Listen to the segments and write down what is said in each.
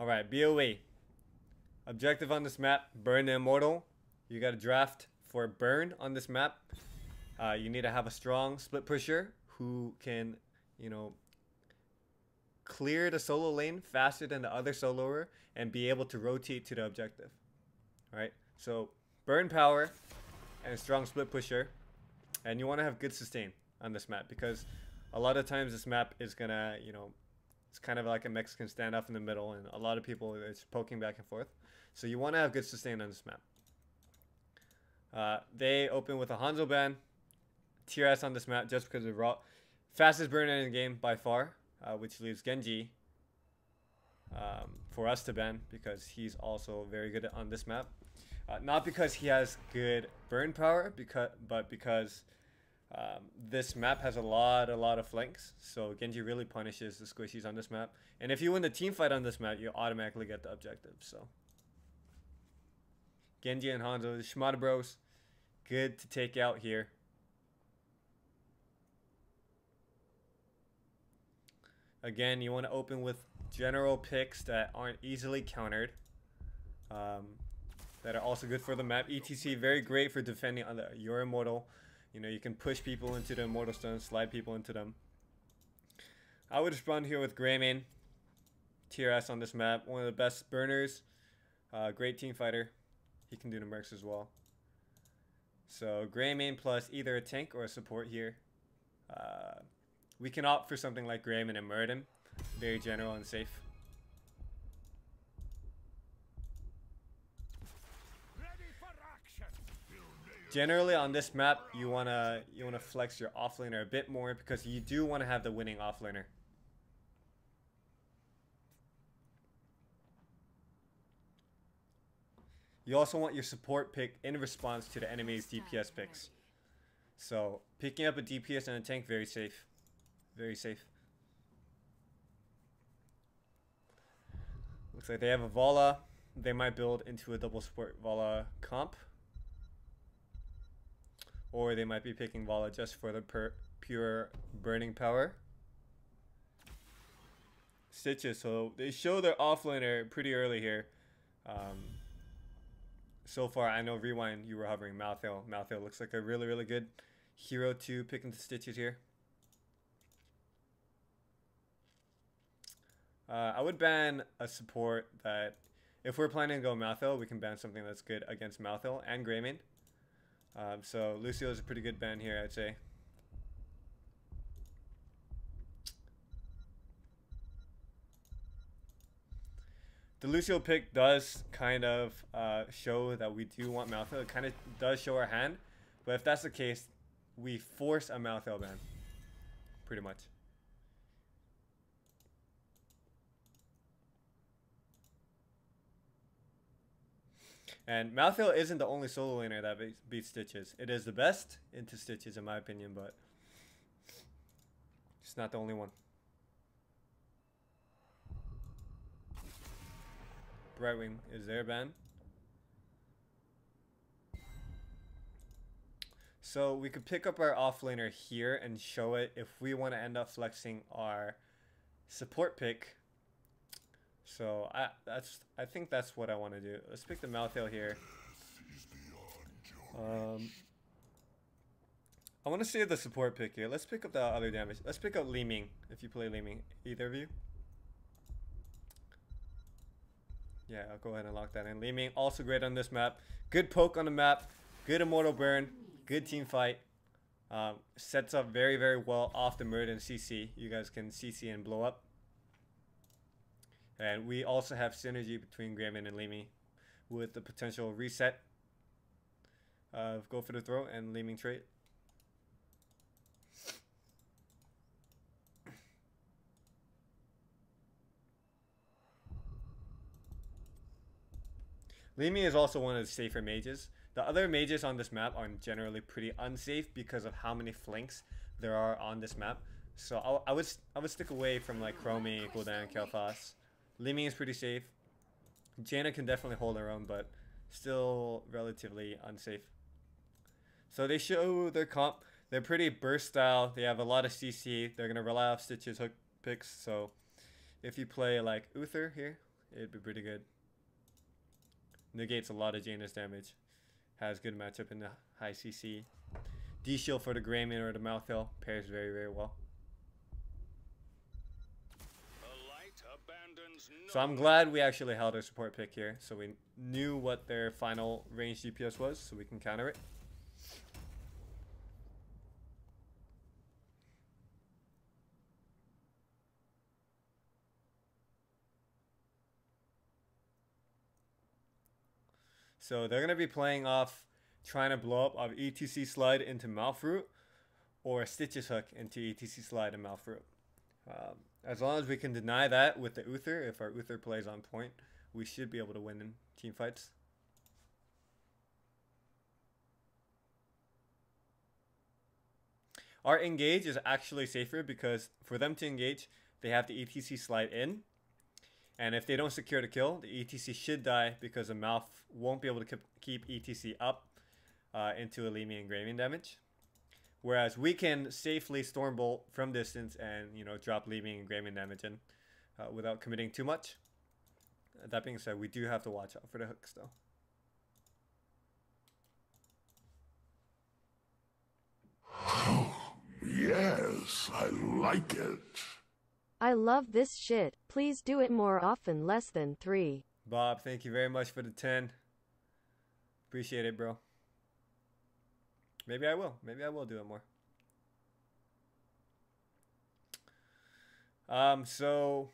Alright, BoE. Objective on this map, burn the immortal. You got a draft for burn on this map. You need to have a strong split pusher who can, clear the solo lane faster than the other soloer and be able to rotate to the objective. Alright, so burn power and a strong split pusher. And you want to have good sustain on this map because a lot of times this map is gonna, it's kind of like a Mexican standoff in the middle, and a lot of people are just poking back and forth. So you want to have good sustain on this map. They open with a Hanzo ban, tier S on this map just because of raw fastest burner in the game by far, which leaves Genji for us to ban because he's also very good on this map. Not because he has good burn power, but because this map has a lot of flanks, so Genji really punishes the squishies on this map. And if you win the team fight on this map, you automatically get the objective. So Genji and Hanzo, the Shimada Bros, good to take out here. Again, you want to open with general picks that aren't easily countered, that are also good for the map. ETC, very great for defending on your immortal. You can push people into the immortal stones, slide people into them. I would respond here with Greymane, tier S on this map. One of the best burners, great team fighter. He can do the mercs as well. So Greymane plus either a tank or a support here. We can opt for something like Greymane and Murden. Very general and safe. Generally on this map, you wanna flex your offlaner a bit more because you do want to have the winning offlaner. You also want your support pick in response to the enemy's DPS picks. So picking up a DPS and a tank, very safe. Very safe. Looks like they have a Vala. They might build into a double support Vala comp. Or they might be picking Vala just for the pure burning power. Stitches, so they show their offlaner pretty early here. So far, I know Rewind, you were hovering Malthael. Malthael looks like a really good hero to pick into Stitches here. I would ban a support that, if we're planning to go Malthael, we can ban something that's good against Malthael and Greymane. So Lucio is a pretty good ban here, I'd say. The Lucio pick does kind of show that we do want Malthael. It kind of does show our hand, but if that's the case, we force a Malthael ban, pretty much. And Malthael isn't the only solo laner that beats Stitches. It is the best into Stitches in my opinion, but it's not the only one. Brightwing is their ban. So we could pick up our offlaner here and show it if we want to end up flexing our support pick. So I think that's what I want to do. Let's pick the Malthael here. I want to save the support pick here. Let's pick up the other damage. Let's pick up Li Ming if you play Li Ming. Either of you? Yeah, I'll go ahead and lock that in. Li Ming also great on this map. Good poke on the map. Good immortal burn. Good team fight. Sets up very well off the Murd and CC. You guys can CC and blow up. And we also have synergy between Greymane and Li Ming with the potential reset of Go for the Throat and Li Ming trait. Li Ming is also one of the safer mages. The other mages on this map are generally pretty unsafe because of how many flanks there are on this map. So I would stick away from like Chromie, Gul'dan, Kel'Thas. Li Ming is pretty safe. Jaina can definitely hold her own, but still relatively unsafe. So they show their comp. They're pretty burst style. They have a lot of CC. They're going to rely off Stitch's hook picks. So if you play like Uther here, it'd be pretty good. Negates a lot of Janus damage. Has good matchup in the high CC. D-shield for the Greymane or the Mouth Hill pairs very, very well. So I'm glad we actually held our support pick here, so we knew what their final range DPS was, so we can counter it. So they're going to be playing off trying to blow up of ETC slide into Malfruit or Stitches hook into ETC slide and Malfruit. As long as we can deny that with the Uther, if our Uther plays on point, we should be able to win in team fights. Our engage is actually safer because for them to engage, they have the ETC slide in. And if they don't secure the kill, the ETC should die because the Mouth won't be able to keep ETC up into Elimi and Greymane damage. Whereas we can safely Stormbolt from distance and, you know, drop Elimi and Greymane damage in without committing too much. That being said, we do have to watch out for the hooks though. Yes, I like it. I love this shit. Please do it more often, less than 3. Bob, thank you very much for the 10. Appreciate it, bro. Maybe I will. Maybe I will do it more. So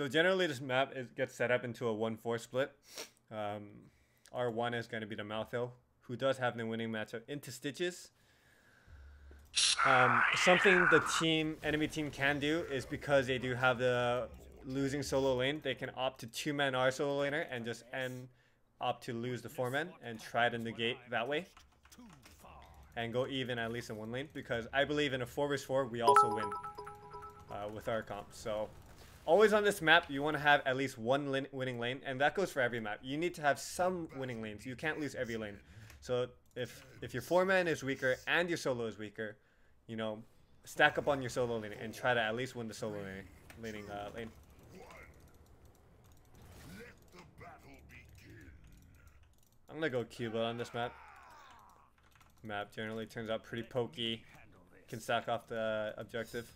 generally this map gets set up into a 1-4 split. R1 is going to be the Mouth Hill, who does have the winning matchup into Stitches. Something the enemy team can do is because they do have the losing solo lane, they can opt to 2-man R solo laner and just opt to lose the 4-man and try to negate that way and go even at least in one lane, because I believe in a 4v4 we also win with our comp. So always on this map you want to have at least one winning lane, and that goes for every map. You need to have some winning lanes. You can't lose every lane. So if your 4-man is weaker and your solo is weaker, you know, stack up on your solo lane and try to at least win the solo lane. I'm gonna go Cuba on this map. Map generally turns out pretty pokey. Can stack off the objective.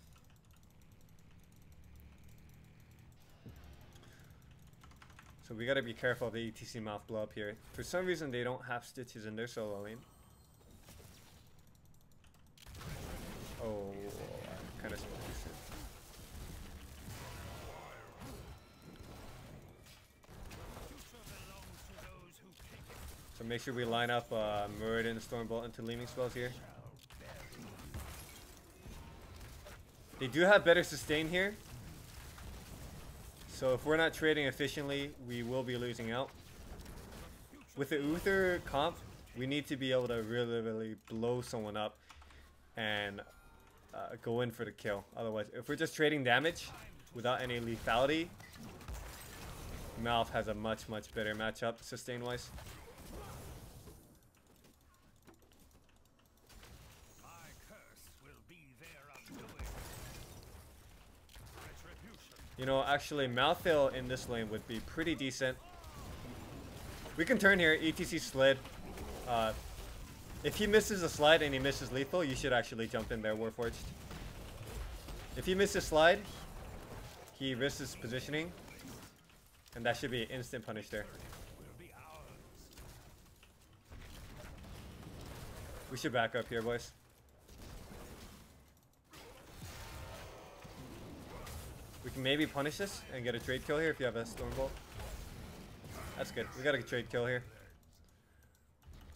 So we gotta be careful of the ETC Mouth blow up here. For some reason they don't have Stitches in their solo lane. Oh, I kind of spaced it. So make sure we line up Muradin, Stormbolt into leaning spells here. They do have better sustain here. So if we're not trading efficiently, we will be losing out. With the Uther comp, we need to be able to really blow someone up and go in for the kill. Otherwise, if we're just trading damage without any lethality, Mouth has a much better matchup sustain wise. You know, actually, Mouth Hill in this lane would be pretty decent. We can turn here, ETC slid. If he misses a slide and he misses lethal, you should actually jump in there, Warforged. If he misses slide, he risks his positioning, and that should be an instant punish there. We should back up here, boys. We can maybe punish this and get a trade kill here if you have a Stormbolt. That's good. We got a trade kill here.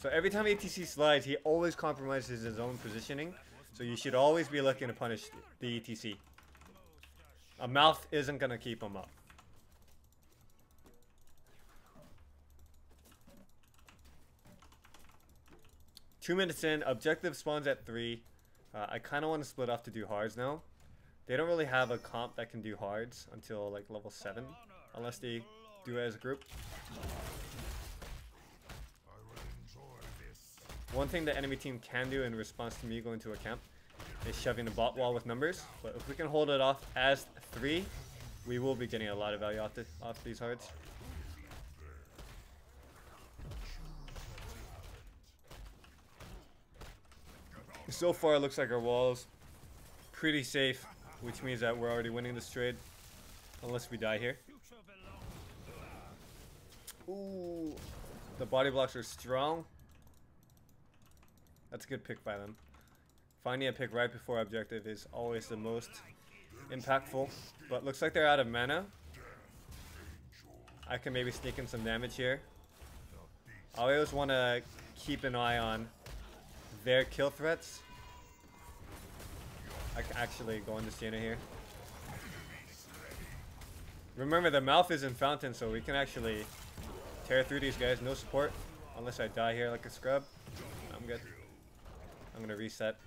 So every time ETC slides, he always compromises his own positioning. So you should always be looking to punish the ETC. A Mouth isn't going to keep him up. Two minutes in, objective spawns at 3. I kind of want to split off to do hards now. They don't really have a comp that can do hards until like level 7, unless they do it as a group. One thing the enemy team can do in response to me going to a camp is shoving the bot wall with numbers. But if we can hold it off as 3, we will be getting a lot of value off these hearts. So far, it looks like our wall's pretty safe, which means that we're already winning this trade, unless we die here. Ooh, the body blocks are strong. That's a good pick by them. Finding a pick right before objective is always the most impactful, but looks like they're out of mana. I can maybe sneak in some damage here. I always want to keep an eye on their kill threats. I can actually go into Sienna here. Remember, the mouth is in fountain, so we can actually tear through these guys. No support, unless I die here like a scrub. I'm good. I'm gonna reset.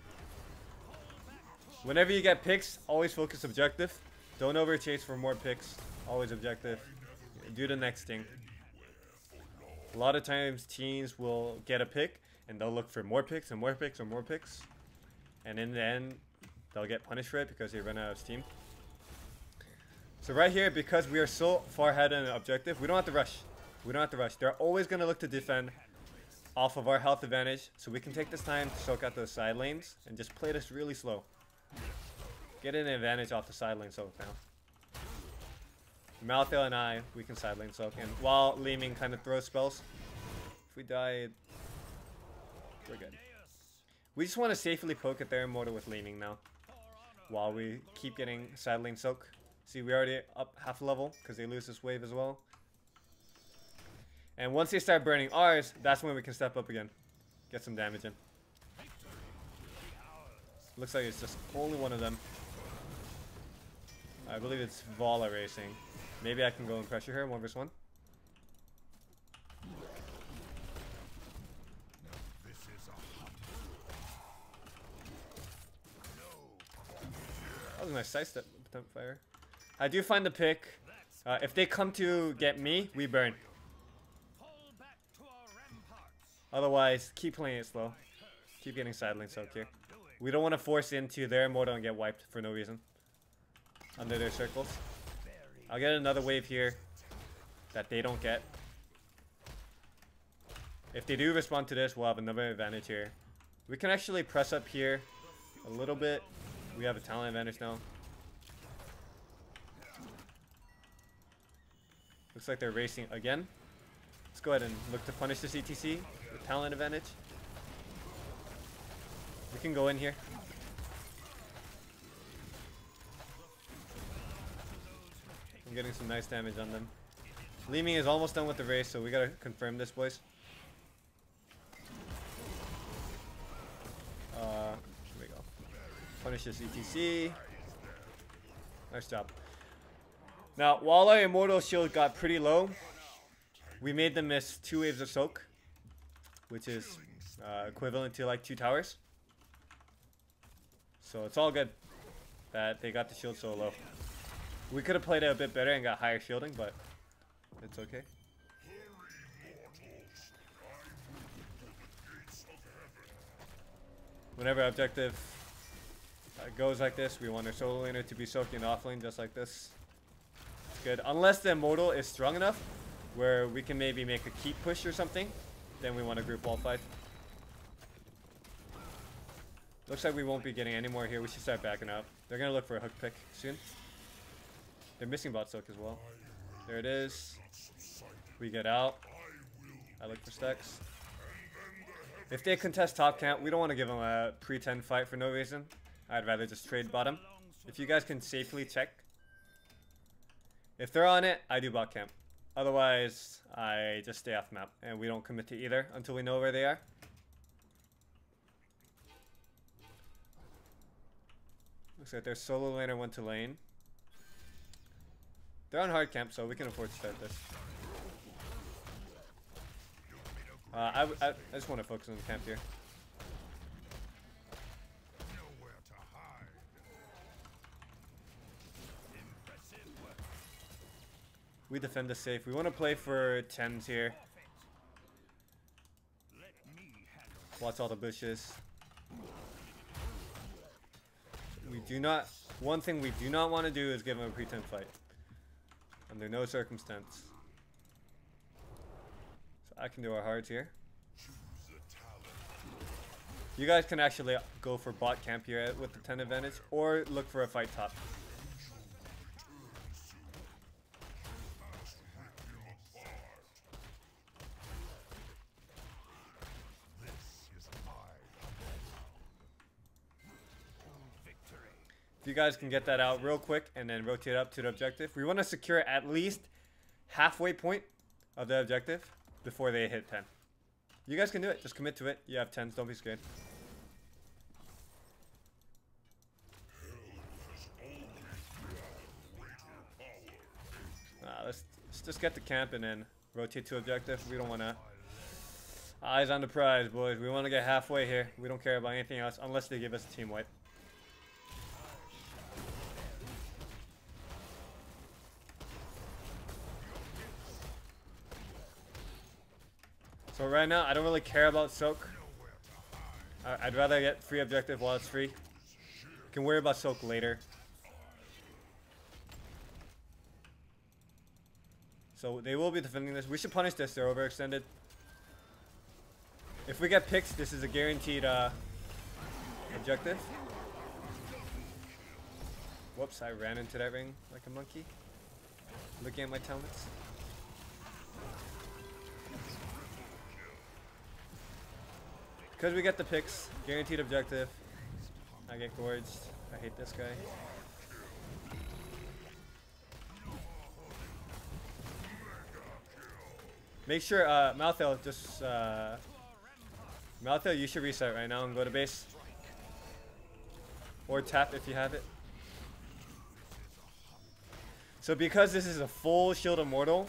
Whenever you get picks, always focus objective. Don't over chase for more picks. Always objective. Do the next thing. A lot of times teams will get a pick and they'll look for more picks and more picks and more picks. And in the end, they'll get punished for it because they run out of steam. So right here, because we are so far ahead in the objective, we don't have to rush. We don't have to rush. They're always going to look to defend off of our health advantage. So we can take this time to soak out those side lanes and just play this really slow. Get an advantage off the side lane soak now. Malthael and I, we can side lane soak. And while Leeming kind of throws spells, if we die, we're good. We just want to safely poke at their immortal with Leeming now, while we keep getting side lane soak. See, we already up half level because they lose this wave as well. And once they start burning ours, that's when we can step up again. Get some damage in. Looks like it's just only one of them. I believe it's Vala racing. Maybe I can go and pressure her 1 vs 1. That was a nice side step fire. I do find the pick. If they come to get me, we burn. Otherwise, keep playing it slow. Keep getting side lane soaked here. We don't want to force into their immortal and get wiped for no reason. Under their circles. I'll get another wave here that they don't get. If they do respond to this, we'll have another advantage here. We can actually press up here a little bit. We have a talent advantage now. Looks like they're racing again. Let's go ahead and look to punish this ETC with talent advantage. We can go in here. I'm getting some nice damage on them. Leeming is almost done with the race, so we gotta confirm this, boys. Here we go. Punish this ETC. Nice job. Now, while our immortal shield got pretty low, we made them miss 2 waves of soak, which is equivalent to like 2 towers. So it's all good that they got the shield so low. We could have played it a bit better and got higher shielding, but it's okay. Whenever objective goes like this, we want our solo laner to be soaking off lane just like this. It's good. Unless the immortal is strong enough where we can maybe make a keep push or something, then we want to group wall fight. Looks like we won't be getting any more here. We should start backing up. They're going to look for a hook pick soon. They're missing bot soak as well. There it is. We get out. I look for stacks. If they contest top camp, we don't want to give them a pretend fight for no reason. I'd rather just trade bottom. If you guys can safely check. If they're on it, I do bot camp. Otherwise, I just stay off map. And we don't commit to either until we know where they are. Looks like their solo laner went to lane. They're on hard camp, so we can afford to start this. I just want to focus on the camp here. We defend this safe. We want to play for 10s here. Watch all the bushes. We do not... One thing we do not want to do is give them a pretend fight. under no circumstance. So I can do our hards here. You guys can actually go for bot camp here with the 10 advantage, or look for a fight top. If you guys can get that out real quick and then rotate up to the objective. We want to secure at least halfway point of the objective before they hit 10. You guys can do it. Just commit to it. You have 10s. Don't be scared. Let's just get the camp and then rotate to objective. We don't want to... Eyes on the prize, boys. We want to get halfway here. We don't care about anything else unless they give us a team wipe. So right now, I don't really care about soak. I'd rather get free objective while it's free. Can worry about soak later. So they will be defending this. We should punish this. They're overextended. If we get picks, this is a guaranteed objective. Whoops, I ran into that ring like a monkey. Looking at my talents. Because we get the picks, guaranteed objective. I get gorged. I hate this guy. Make sure, Malthel, just, Malthel, you should reset right now and go to base. Or tap if you have it. So because this is a full Shield Immortal,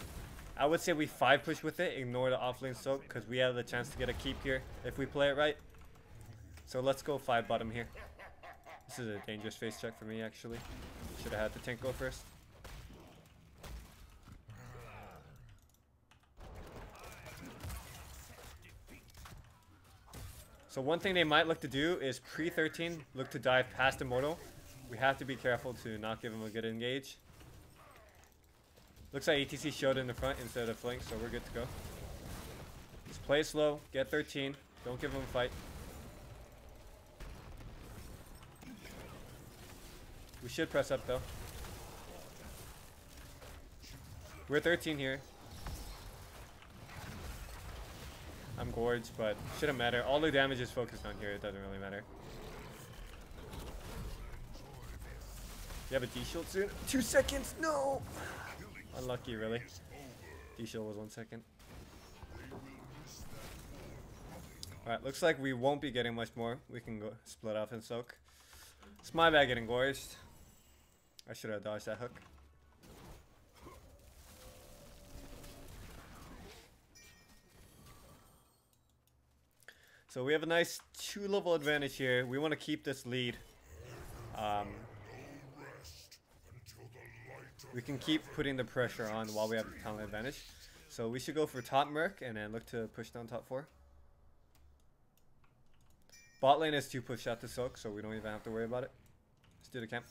I would say we 5 push with it, ignore the offlane soak, because we have the chance to get a keep here if we play it right. So let's go 5 bottom here. This is a dangerous face check for me, actually. Should have had the tank go first. So one thing they might look to do is pre-13, look to dive past Immortal. We have to be careful to not give him a good engage. Looks like ETC showed in the front instead of flank, so we're good to go. Just play it slow, get 13, don't give him a fight. We should press up though. We're 13 here. I'm gorged, but shouldn't matter. All the damage is focused on here, it doesn't really matter. You have a D-shield soon? 2 seconds, no! Unlucky, really. D-shield was 1 second. Alright, looks like we won't be getting much more. We can go split off and soak. It's my bad getting gorged. I should have dodged that hook. So we have a nice 2-level advantage here. We want to keep this lead. We can keep putting the pressure on while we have the talent advantage. So we should go for top Merc and then look to push down top 4. Bot lane is 2 push out to soak, so we don't even have to worry about it. Let's do the camp.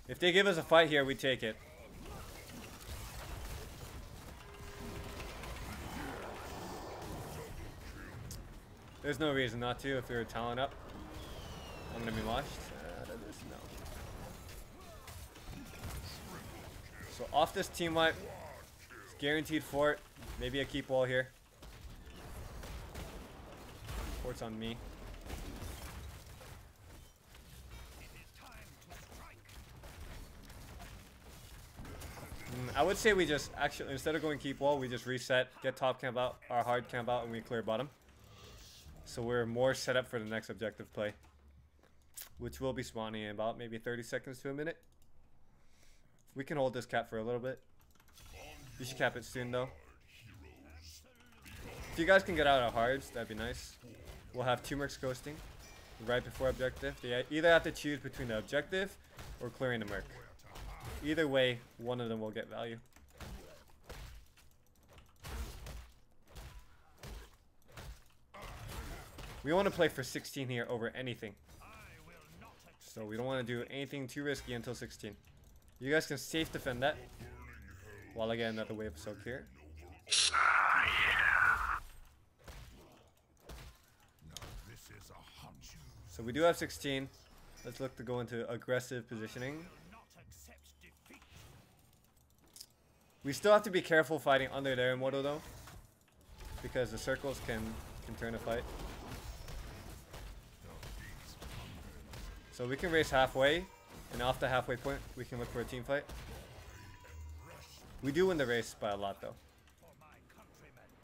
If they give us a fight here, we take it. There's no reason not to if we were talent up. I'm gonna be washed. No. So off this team wipe, it's guaranteed fort. Maybe a keep wall here. Fort's on me. I would say we just actually, instead of going keep wall, we just reset, get top camp out, our hard camp out, and we clear bottom. So we're more set up for the next objective play, which will be spawning in about maybe 30 seconds to a minute. We can hold this cap for a little bit. You should cap it soon though. If you guys can get out of hards, that'd be nice. We'll have 2 mercs coasting right before objective. They either have to choose between the objective or clearing the merc. Either way, one of them will get value. We want to play for 16 here over anything. So we don't want to do anything too risky until 16. You guys can safe defend that while I get another wave of soak here. So we do have 16. Let's look to go into aggressive positioning. We still have to be careful fighting under their immortal though, because the circles can turn a fight. So we can race halfway, and off the halfway point, we can look for a team fight. We do win the race by a lot though.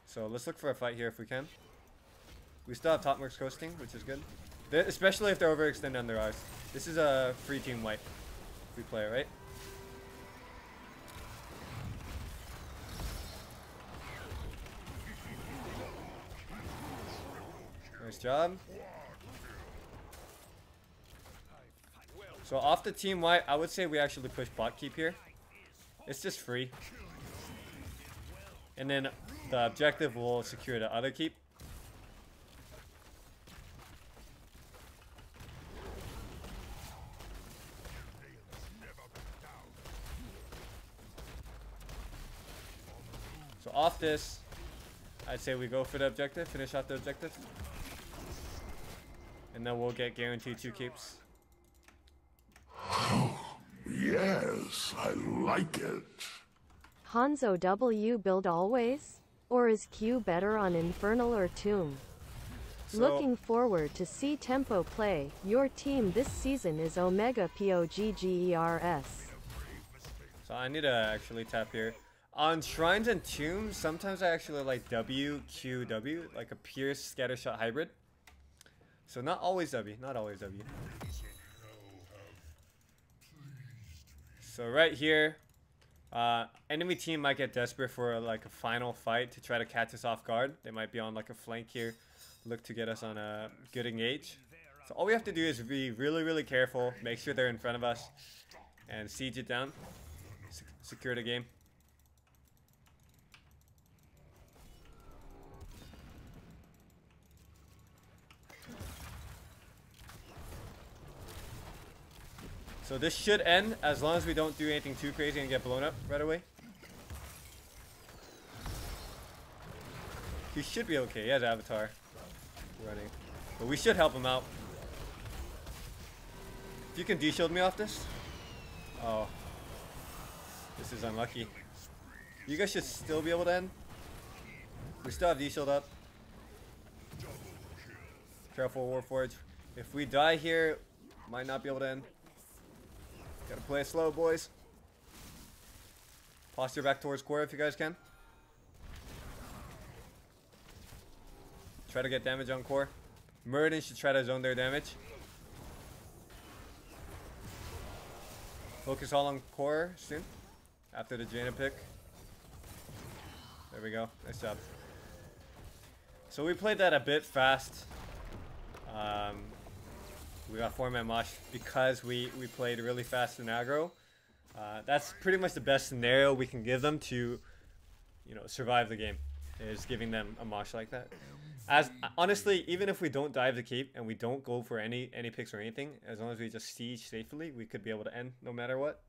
So let's look for a fight here if we can. We still have top mercs coasting, which is good. Especially if they're overextended on their R's. This is a free team wipe. We play it, right? Nice job. So off the team wipe, I would say we actually push bot keep here. It's just free. And then the objective will secure the other keep. So off this, I'd say we go for the objective, finish off the objective. And then we'll get guaranteed 2 keeps. Yes, I like it. Hanzo W build always? Or is Q better on Infernal or Tomb? So, Looking forward to see Tempo play. Your team this season is Omega POGGERS. so I need to actually tap here. On Shrines and Tombs, sometimes I actually like WQW, like a Pierce Scattershot hybrid. So not always W, not always W. So right here, enemy team might get desperate for like a final fight to try to catch us off guard. They might be on like a flank here, look to get us on a good engage. So all we have to do is be really, really careful, make sure they're in front of us, and siege it down, secure the game. So this should end as long as we don't do anything too crazy and get blown up right away. He should be okay. He has Avatar running. But we should help him out. If you can de-shield me off this. Oh. This is unlucky. You guys should still be able to end. We still have de-shield up. Careful, Warforge. If we die here, might not be able to end. Gotta play it slow, boys. Posture back towards core if you guys can. Try to get damage on core. Muradin should try to zone their damage. Focus all on core soon. After the Jaina pick. There we go. Nice job. So we played that a bit fast. We got 4-man mosh because we played really fast in aggro. That's pretty much the best scenario we can give them to, you know, survive the game, is giving them a mosh like that. As honestly, even if we don't dive the keep and we don't go for any picks or anything, as long as we just siege safely, we could be able to end no matter what.